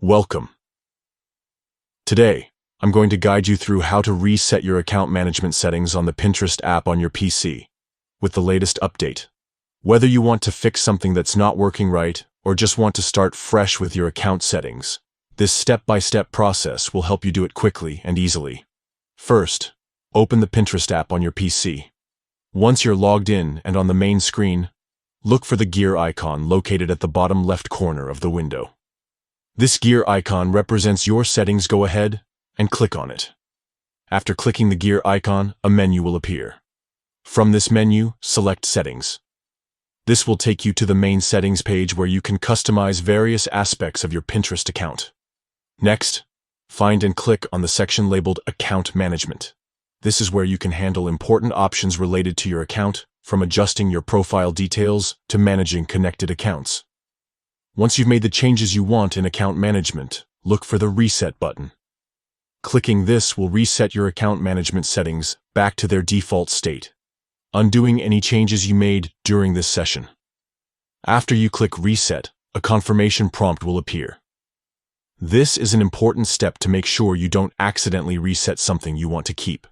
Welcome. Today, I'm going to guide you through how to reset your account management settings on the Pinterest app on your PC with the latest update. Whether you want to fix something that's not working right or just want to start fresh with your account settings, this step-by-step process will help you do it quickly and easily. First, open the Pinterest app on your PC. Once you're logged in and on the main screen, look for the gear icon located at the bottom left corner of the window. This gear icon represents your settings. Go ahead and click on it. After clicking the gear icon, a menu will appear. From this menu, select Settings. This will take you to the main settings page where you can customize various aspects of your Pinterest account. Next, find and click on the section labeled Account Management. This is where you can handle important options related to your account, from adjusting your profile details to managing connected accounts. Once you've made the changes you want in account management, look for the Reset button. Clicking this will reset your account management settings back to their default state, undoing any changes you made during this session. After you click Reset, a confirmation prompt will appear. This is an important step to make sure you don't accidentally reset something you want to keep.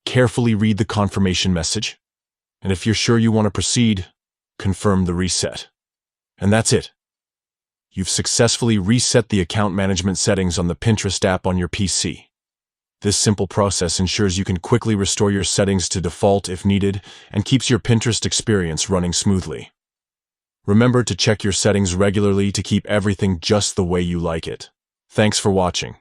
Carefully read the confirmation message, and if you're sure you want to proceed, confirm the reset. And that's it. You've successfully reset the account management settings on the Pinterest app on your PC. This simple process ensures you can quickly restore your settings to default if needed and keeps your Pinterest experience running smoothly. Remember to check your settings regularly to keep everything just the way you like it. Thanks for watching.